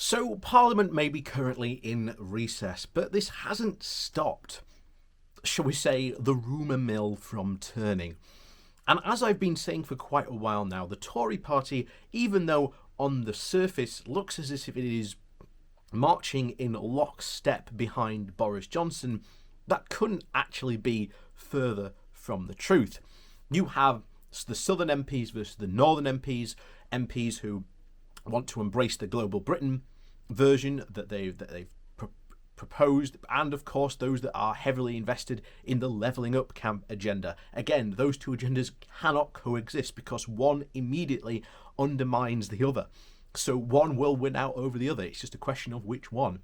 So Parliament may be currently in recess, but this hasn't stopped, shall we say, the rumour mill from turning. And as I've been saying for quite a while now, the Tory party, even though on the surface looks as if it is marching in lockstep behind Boris Johnson, that couldn't actually be further from the truth. You have the Southern MPs versus the Northern MPs who want to embrace the Global Britain version that they've proposed, and of course those that are heavily invested in the levelling up camp agenda. Again, those two agendas cannot coexist because one immediately undermines the other. So one will win out over the other. It's just a question of which one.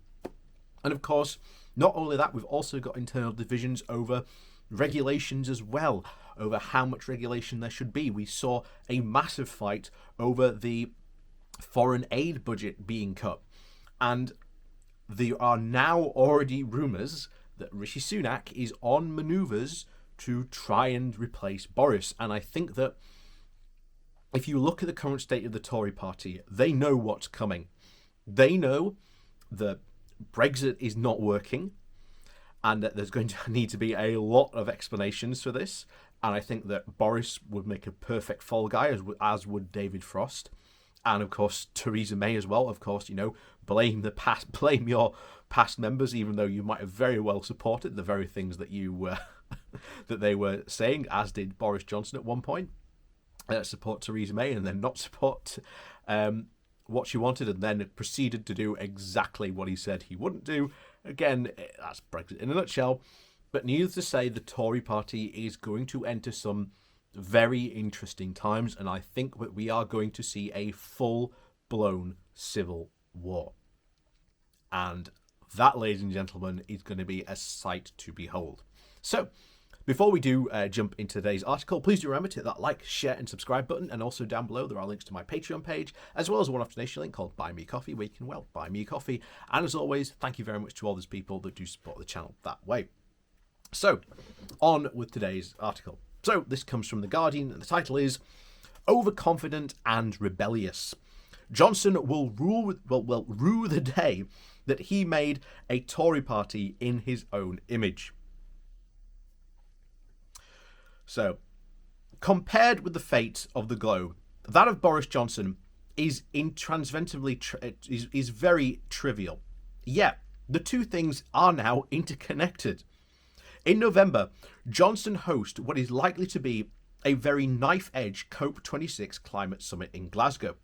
And of course, not only that, we've also got internal divisions over regulations as well, over how much regulation there should be. We saw a massive fight over the foreign aid budget being cut. And there are now already rumours that Rishi Sunak is on manoeuvres to try and replace Boris. And I think that if you look at the current state of the Tory party, they know what's coming. They know that Brexit is not working and that there's going to need to be a lot of explanations for this. And I think that Boris would make a perfect fall guy, as would David Frost. And of course, Theresa May as well. Of course, blame your past members, even though you might have very well supported the very things that that they were saying, as did Boris Johnson at one point. Support Theresa May and then not support what she wanted, and then proceeded to do exactly what he said he wouldn't do. Again, that's Brexit in a nutshell. But needless to say, the Tory party is going to enter some very interesting times, and I think that we are going to see a full-blown civil war. And that, ladies and gentlemen, is going to be a sight to behold. So, before we do jump into today's article, please do remember to hit that like, share and subscribe button, and also down below there are links to my Patreon page, as well as a one-off donation link called Buy Me Coffee, where you can, buy me a coffee. And as always, thank you very much to all those people that do support the channel that way. So, on with today's article. So, this comes from The Guardian, and the title is Overconfident and Rebellious. Johnson will rue the day that he made a Tory party in his own image. So, compared with the fate of the Globe, that of Boris Johnson is is very trivial. Yet, the two things are now interconnected. In November, Johnson hosts what is likely to be a very knife-edge COP26 climate summit in Glasgow.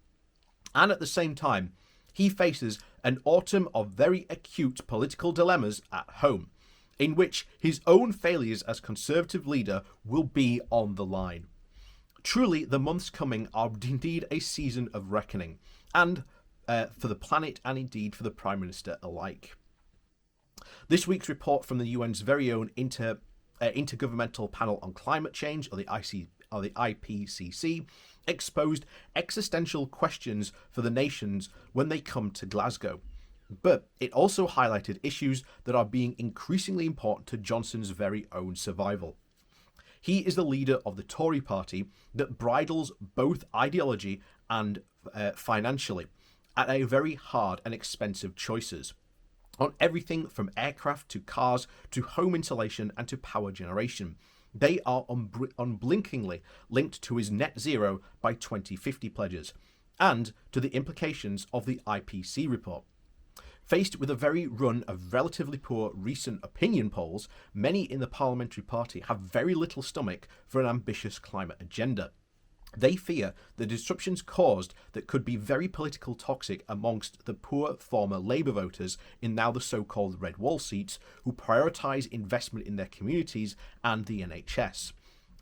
And at the same time, he faces an autumn of very acute political dilemmas at home, in which his own failures as Conservative leader will be on the line. Truly, the months coming are indeed a season of reckoning, and for the planet and indeed for the Prime Minister alike. This week's report from the UN's very own Intergovernmental Panel on Climate Change, or the IPCC, exposed existential questions for the nations when they come to Glasgow. But it also highlighted issues that are being increasingly important to Johnson's very own survival. He is the leader of the Tory party that bridles both ideology and financially at a very hard and expensive choices on everything from aircraft to cars to home insulation and to power generation. They are unblinkingly linked to his net zero by 2050 pledges and to the implications of the IPCC report. Faced with a very run of relatively poor recent opinion polls, many in the parliamentary party have very little stomach for an ambitious climate agenda. They fear the disruptions caused that could be very political toxic amongst the poor former Labour voters in now the so-called Red Wall seats who prioritise investment in their communities and the NHS.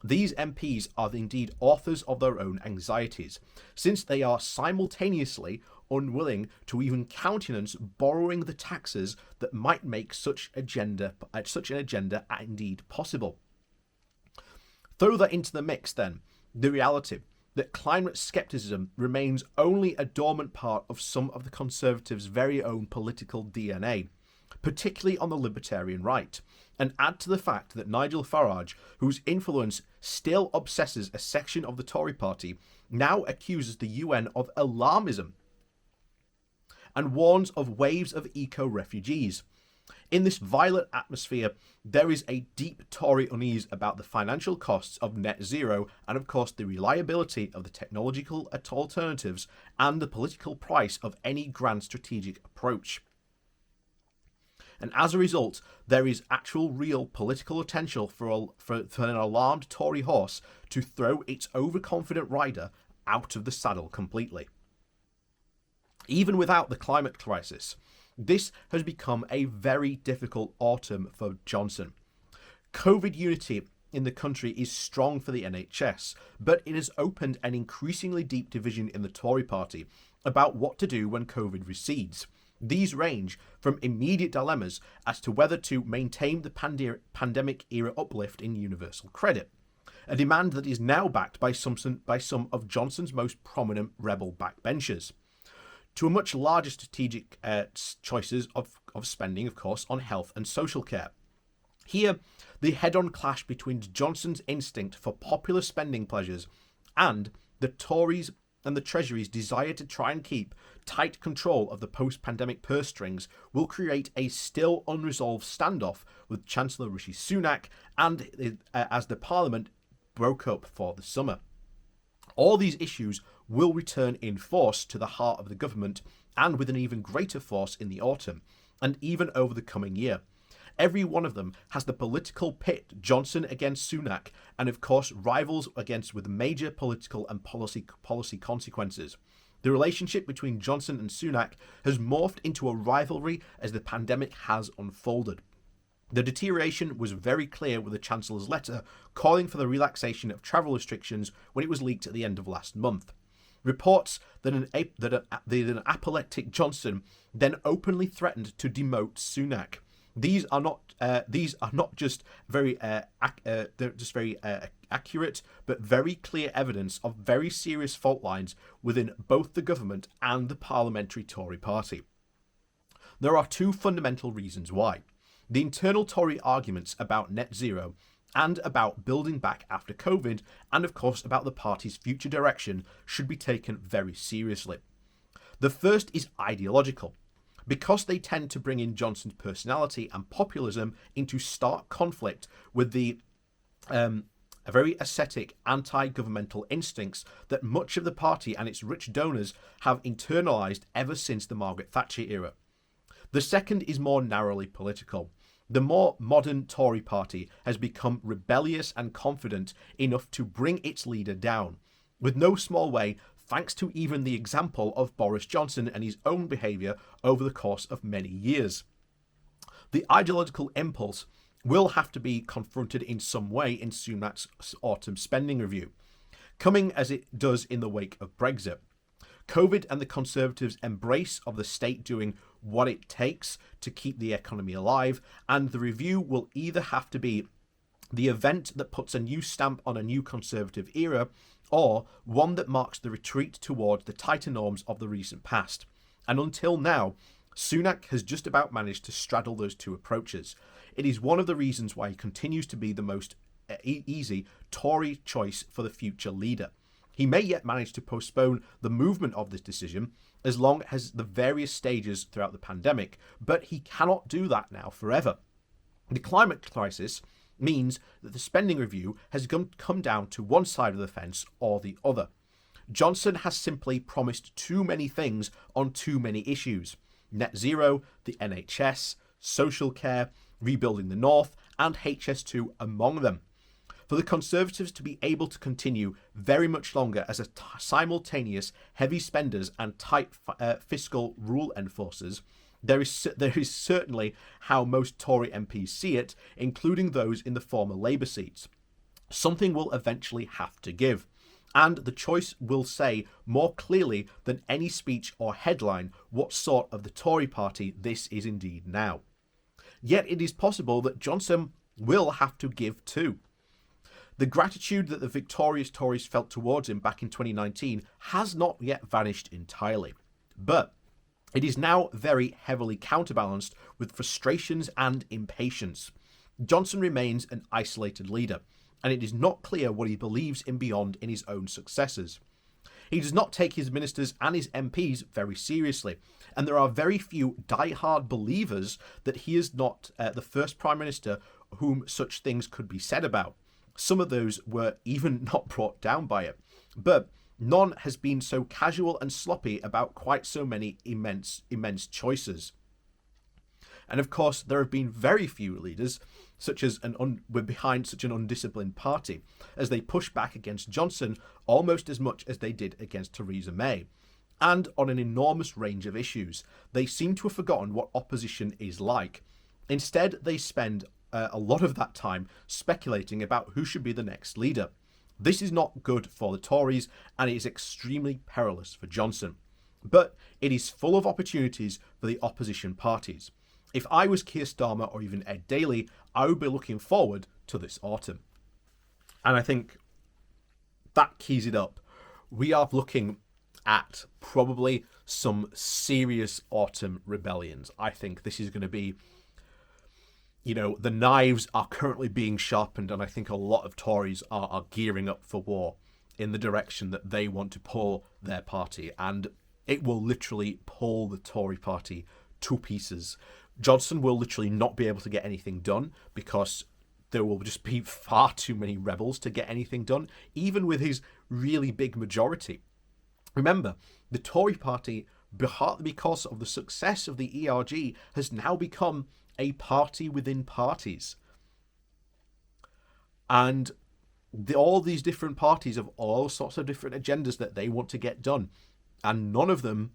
These MPs are indeed authors of their own anxieties, since they are simultaneously unwilling to even countenance borrowing the taxes that might make such an agenda indeed possible. Throw that into the mix then, the reality that climate scepticism remains only a dormant part of some of the Conservatives' very own political DNA, particularly on the libertarian right, and add to the fact that Nigel Farage, whose influence still obsesses a section of the Tory party, now accuses the UN of alarmism and warns of waves of eco-refugees. In this violent atmosphere, there is a deep Tory unease about the financial costs of net zero and, of course, the reliability of the technological alternatives and the political price of any grand strategic approach. And as a result, there is actual real political potential for an alarmed Tory horse to throw its overconfident rider out of the saddle completely. Even without the climate crisis, this has become a very difficult autumn for Johnson. COVID unity in the country is strong for the NHS, but it has opened an increasingly deep division in the Tory party about what to do when COVID recedes. These range from immediate dilemmas as to whether to maintain the pandemic-era uplift in universal credit, a demand that is now backed by some of Johnson's most prominent rebel backbenchers, to a much larger strategic choices of spending, of course, on health and social care. Here, the head-on clash between Johnson's instinct for popular spending pleasures and the Tories and the Treasury's desire to try and keep tight control of the post-pandemic purse strings will create a still unresolved standoff with Chancellor Rishi Sunak and as the Parliament broke up for the summer. All these issues will return in force to the heart of the government and with an even greater force in the autumn and even over the coming year. Every one of them has the political pit Johnson against Sunak and of course rivals against with major political and policy consequences. The relationship between Johnson and Sunak has morphed into a rivalry as the pandemic has unfolded. The deterioration was very clear with the Chancellor's letter calling for the relaxation of travel restrictions when it was leaked at the end of last month. Reports that an apoplectic Johnson then openly threatened to demote Sunak. These are not just very accurate, but very clear evidence of very serious fault lines within both the government and the parliamentary Tory party. There are two fundamental reasons why. The internal Tory arguments about net zero and about building back after COVID, and of course about the party's future direction, should be taken very seriously. The first is ideological, because they tend to bring in Johnson's personality and populism into stark conflict with the very ascetic anti-governmental instincts that much of the party and its rich donors have internalised ever since the Margaret Thatcher era. The second is more narrowly political. The more modern Tory party has become rebellious and confident enough to bring its leader down, with no small way thanks to even the example of Boris Johnson and his own behaviour over the course of many years. The ideological impulse will have to be confronted in some way in Sunak's autumn spending review, coming as it does in the wake of Brexit. COVID and the Conservatives' embrace of the state doing what it takes to keep the economy alive, and the review will either have to be the event that puts a new stamp on a new Conservative era, or one that marks the retreat towards the tighter norms of the recent past. And until now, Sunak has just about managed to straddle those two approaches. It is one of the reasons why he continues to be the most easy Tory choice for the future leader. He may yet manage to postpone the movement of this decision as long as the various stages throughout the pandemic, but he cannot do that now forever. The climate crisis means that the spending review has come down to one side of the fence or the other. Johnson has simply promised too many things on too many issues. Net zero, the NHS, social care, rebuilding the North, and HS2 among them. For the Conservatives to be able to continue very much longer as a simultaneous heavy spenders and tight fiscal rule enforcers, there is certainly how most Tory MPs see it, including those in the former Labour seats. Something will eventually have to give, and the choice will say more clearly than any speech or headline what sort of the Tory party this is indeed now. Yet it is possible that Johnson will have to give too. The gratitude that the victorious Tories felt towards him back in 2019 has not yet vanished entirely, but it is now very heavily counterbalanced with frustrations and impatience. Johnson remains an isolated leader, and it is not clear what he believes in beyond in his own successors. He does not take his ministers and his MPs very seriously, and there are very few die-hard believers that he is not the first Prime Minister whom such things could be said about. Some of those were even not brought down by it. But none has been so casual and sloppy about quite so many immense choices. And of course, there have been very few leaders were behind such an undisciplined party, as they push back against Johnson almost as much as they did against Theresa May. And on an enormous range of issues, they seem to have forgotten what opposition is like. Instead, they spend a lot of that time speculating about who should be the next leader. This is not good for the Tories, and it is extremely perilous for Johnson. But it is full of opportunities for the opposition parties. If I was Keir Starmer or even Ed Daley, I would be looking forward to this autumn. And I think that keys it up. We are looking at probably some serious autumn rebellions. I think this is going to be, the knives are currently being sharpened, and I think a lot of Tories are gearing up for war in the direction that they want to pull their party. And it will literally pull the Tory party to pieces. Johnson will literally not be able to get anything done because there will just be far too many rebels to get anything done, even with his really big majority. Remember, the Tory party, because of the success of the ERG, has now become a party within parties. And all these different parties have all sorts of different agendas that they want to get done. And none of them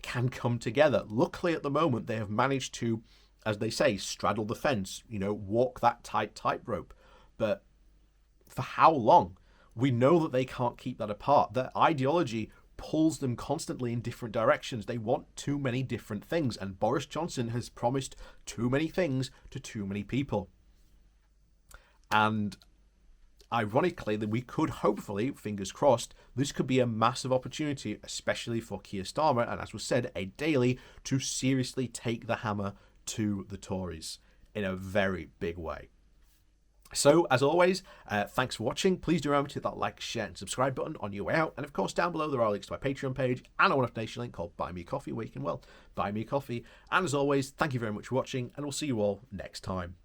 can come together. Luckily, at the moment, they have managed to, as they say, straddle the fence, walk that tight tightrope. But for how long? We know that they can't keep that apart. Their ideology pulls them constantly in different directions. They want too many different things, and Boris Johnson has promised too many things to too many people. And ironically, that we could hopefully, fingers crossed, this could be a massive opportunity, especially for Keir Starmer and, as was said, Ed Daley, to seriously take the hammer to the Tories in a very big way. So, as always, thanks for watching. Please do remember to hit that like, share, and subscribe button on your way out. And of course, down below there are links to my Patreon page and a one-off donation link called Buy Me a Coffee, where you can, buy me a coffee. And as always, thank you very much for watching, and we'll see you all next time.